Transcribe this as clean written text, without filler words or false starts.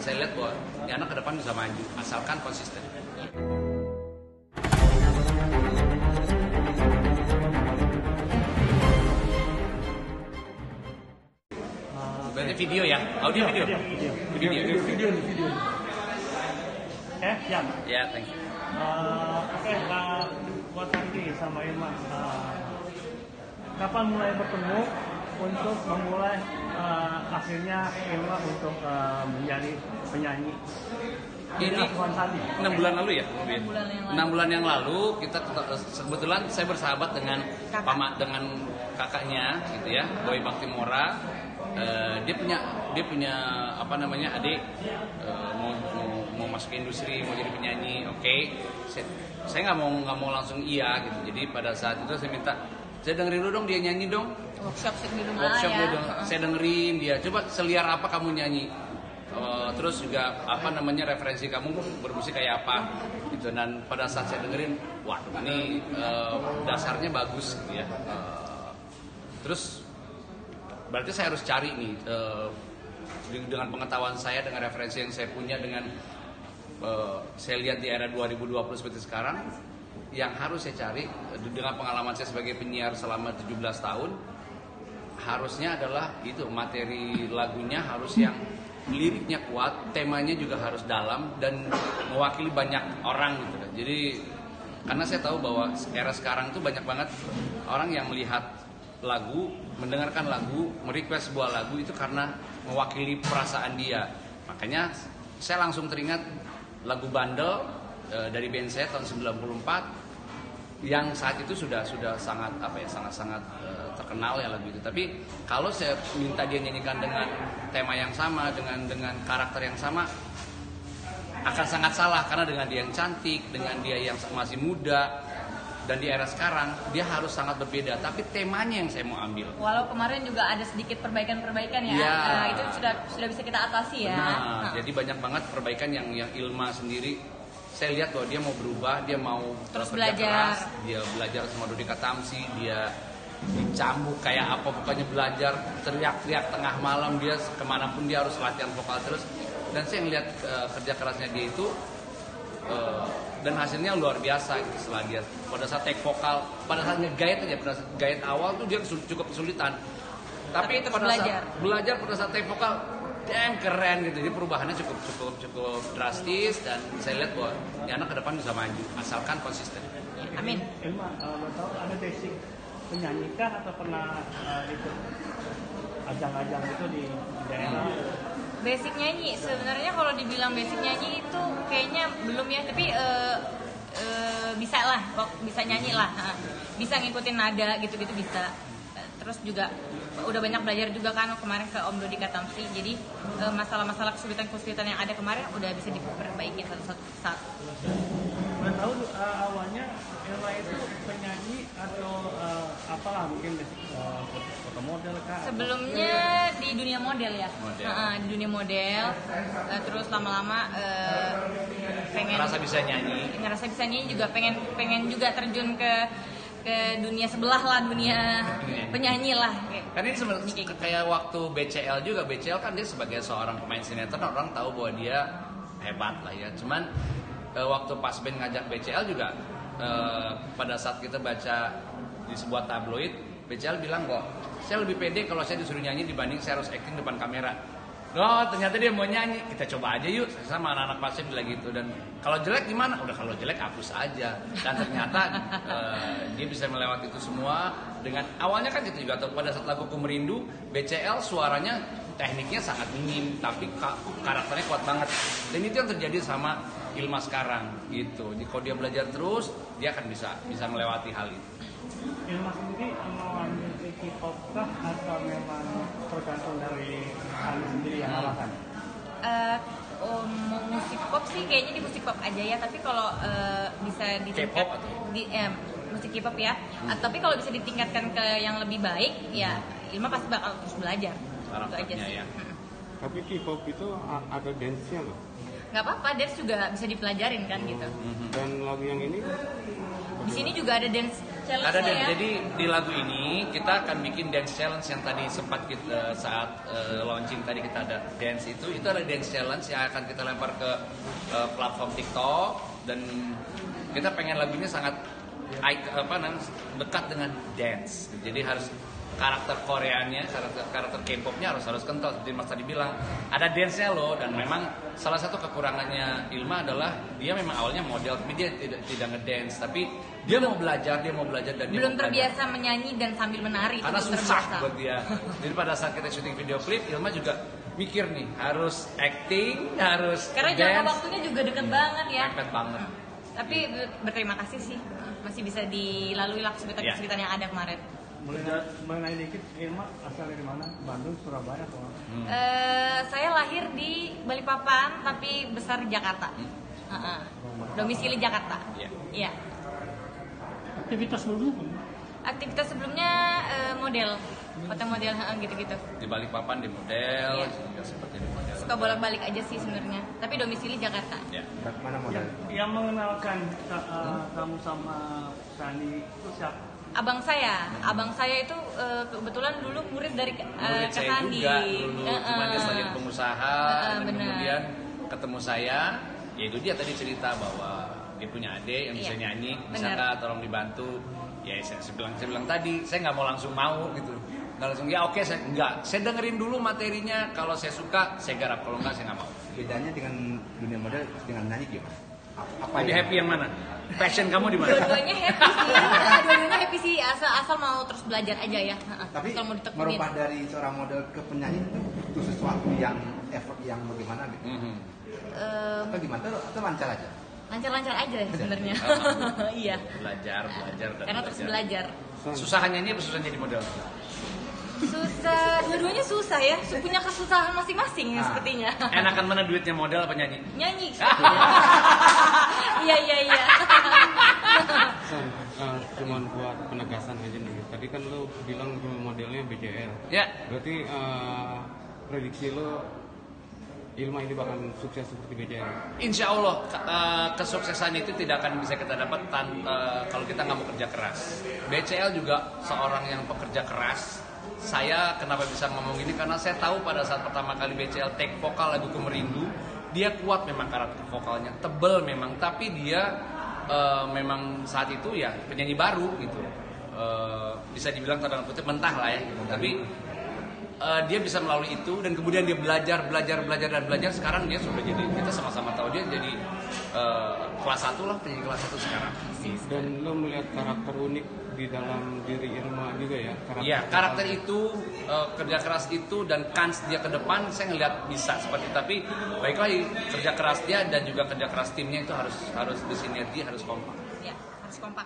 saya lihat bahwa ini anak ke depan bisa maju asalkan konsisten. Berarti video ya? Audio video? Video. Siap. Ya, thank you. Oke, buat Santi sama Irma, kapan mulai bertemu untuk memulai akhirnya Irma untuk menjadi penyanyi? Ini 6 bulan lalu ya? 6 bulan yang lalu kita kebetulan saya bersahabat dengan dengan kakaknya gitu ya, Boy Baktimora. Dia punya apa namanya adik mau masuk industri, mau jadi penyanyi. Oke. Saya nggak mau langsung iya gitu. Jadi pada saat itu saya minta, saya dengerin dulu dong dia nyanyi dong. Workshop di rumah ya. Dong. Saya dengerin dia. Coba seliar apa kamu nyanyi. Terus juga apa namanya referensi kamu bermusik kayak apa gitu. Dan pada saat saya dengerin, wah ini dasarnya bagus gitu ya. Terus berarti saya harus cari nih dengan pengetahuan saya, dengan referensi yang saya punya, dengan saya lihat di era 2020 seperti sekarang, yang harus saya cari dengan pengalaman saya sebagai penyiar selama 17 tahun, harusnya adalah itu materi lagunya harus yang liriknya kuat, temanya juga harus dalam dan mewakili banyak orang gitu. Jadi karena saya tahu bahwa era sekarang tuh banyak banget orang yang melihat lagu, mendengarkan lagu, merequest sebuah lagu itu karena mewakili perasaan dia. Makanya saya langsung teringat lagu Bandel dari band saya tahun 94 yang saat itu sudah sangat sangat terkenal ya lagu itu. Tapi kalau saya minta dia nyanyikan dengan tema yang sama, dengan karakter yang sama, akan sangat salah karena dengan dia yang cantik, dengan dia yang masih muda, dan di era sekarang dia harus sangat berbeda. Tapi temanya yang saya mau ambil. Walau kemarin juga ada sedikit perbaikan ya. Itu sudah bisa kita atasi ya. Jadi banyak banget perbaikan yang Ilma sendiri. Saya lihat bahwa dia mau berubah, dia mau terus kerja belajar. keras, dia belajar sama Dodika Tamsi, dia dicambuk kayak apa, pokoknya belajar, teriak-teriak tengah malam, dia kemanapun dia harus latihan vokal terus. Dan saya ngeliat kerja kerasnya dia itu dan hasilnya luar biasa gitu. Setelah dia pada saat take vokal, pada saat nge-guide aja, pada saat guide awal tuh dia cukup kesulitan. Tapi pada saat belajar pada saat take vokal, damn keren gitu. Jadi perubahannya cukup drastis dan saya lihat bahwa ini anak ke depan bisa maju asalkan konsisten. Amin. Irma, mau tahu ada basic penyanyi kah atau pernah ikut ajang-ajang itu di daerah? Basic nyanyi, sebenarnya kalau dibilang basic nyanyi itu kayaknya belum ya, tapi bisa lah, bisa nyanyi lah, bisa ngikutin nada gitu-gitu bisa. Terus juga udah banyak belajar juga kan kemarin ke Om Dodika Tamsi, jadi masalah-masalah kesulitan yang ada kemarin udah bisa diperbaiki satu-satu. Boleh tahu awalnya Irma itu penyanyi atau apalah mungkin foto model kah? Sebelumnya di dunia model ya, di dunia model, terus lama-lama pengen ngerasa bisa nyanyi juga pengen juga terjun ke dunia sebelah lah, dunia penyanyi lah. Kan ini sebenarnya kayak waktu BCL juga. BCL kan dia sebagai seorang pemain sinetron, orang tahu bahwa dia hebat lah ya. Cuman waktu pas band ngajak BCL juga pada saat kita baca di sebuah tabloid, BCL bilang kok saya lebih pede kalau saya disuruh nyanyi dibanding saya harus acting depan kamera. Oh ternyata dia mau nyanyi, kita coba aja yuk. Sama anak-anak pasien bilang gitu. Dan kalau jelek gimana? Udah kalau jelek hapus aja. Dan ternyata dia bisa melewati itu semua. Dengan awalnya kan gitu juga. Pada saat lagu Ku Merindu, BCL suaranya tekniknya sangat minim, tapi karakternya kuat banget. Dan itu yang terjadi sama Ilma sekarang gitu. Jadi kalau dia belajar terus, dia akan bisa melewati hal itu. Ilma sendiri mau ambil K-pop kah atau memang tergantung dari kami sendiri yang alasan? Mau musik pop sih kayaknya di musik pop aja ya, tapi kalau bisa ditingkat musik K-pop ya, tapi kalau bisa ditingkatkan ke yang lebih baik ya Ilma pasti bakal terus belajar. Itu aja sih. Ya. Tapi K-pop itu ada dance-nya loh. nggak apa-apa, dance juga bisa dipelajarin kan gitu. Dan lagu yang ini Di sini juga ada dance challenge Ada ya. jadi di lagu ini kita akan bikin dance challenge yang tadi sempat kita saat launching tadi kita ada dance itu ada dance challenge yang akan kita lempar ke platform TikTok dan kita pengen lagunya sangat dekat dengan dance. Jadi harus karakter Koreanya, karakter K-popnya harus kental. Seperti Mas tadi bilang, ada dance-nya loh. Dan memang salah satu kekurangannya Ilma adalah dia memang awalnya model, tapi dia tidak ngedance. Tapi dia mau belajar dan dia Belum mau belajar. terbiasa menyanyi dan sambil menari. Karena itu susah terbiasa. buat dia. Jadi pada saat kita syuting video klip, Ilma juga mikir nih, harus acting, harus Karena dance. jangka waktunya juga deket banget ya. Mepet banget. Tapi berterima kasih sih, masih bisa dilalui lah kesulitan-kesulitan yang ada kemarin. Mengenai dikit, Irma asal dari mana? Bandung, Surabaya, atau apa? Saya lahir di Balikpapan tapi besar di Jakarta. Domisili Jakarta. Iya. Iya. Aktivitas dulu. Aktivitas sebelumnya model, foto model gitu-gitu. Di Balikpapan di model, Iya. juga seperti di model. Suka bolak-balik aja sih sebenarnya. Tapi domisili Jakarta. Ya. mana modal? Yang mengenalkan kamu sama Sani itu siapa? Abang saya itu kebetulan dulu murid dari Murid Kak saya Sandi. juga dulu, cuma dia sebagai pengusaha dan benar. kemudian ketemu saya, ya itu dia tadi cerita bahwa dia punya adik yang bisa Iya, nyanyi, benar. bisa nggak tolong dibantu. Ya saya bilang tadi, saya nggak mau langsung mau gitu, nggak langsung ya oke, saya dengerin dulu materinya, kalau saya suka saya garap, kalau nggak saya nggak mau. Bedanya dengan dunia model dengan nyanyi gimana? Apa Lebih happy yang mana? Passion kamu di mana? Dua-duanya happy sih. Dua-duanya happy sih, asal mau terus belajar aja ya. Tapi Asal mau ditekunin. merubah dari seorang model ke penyanyi itu sesuatu yang effort yang bagaimana gitu? Atau gimana? Atau lancar aja? Lancar-lancar aja sebenarnya. Iya. Belajar dan Karena terus belajar. Susah nyanyi apa susah jadi model? Susah, dua-duanya susah ya. Punya kesusahan masing-masing ya sepertinya. Enakan mana duitnya model apa nyanyi? Nyanyi. Iya. Cuman buat penegasan aja nih. Tadi kan lo bilang modelnya BCL. Ya. Berarti prediksi lo Ilma ini bakal sukses seperti BCL. Insya Allah kesuksesan itu tidak akan bisa kita dapat kalau kita nggak mau kerja keras. BCL juga seorang yang pekerja keras. Saya kenapa bisa ngomong ini karena saya tahu pada saat pertama kali BCL take vokal lagu Kumerindu, dia kuat memang karakter vokalnya, tebel memang, tapi dia memang saat itu ya penyanyi baru gitu. Bisa dibilang tanda kutip mentah lah ya, tapi dia bisa melalui itu dan kemudian dia belajar. Sekarang dia sudah jadi, kita sama-sama tahu dia jadi kelas 1 lah, penyanyi kelas 1 sekarang. Dan lo melihat karakter unik di dalam diri Irma juga ya? Iya, karakter itu, kerja keras itu dan kans dia ke depan saya ngelihat bisa seperti itu. Tapi baik lagi, kerja keras dia dan juga kerja keras timnya itu harus bersinergi, harus kompak. Ya, harus kompak.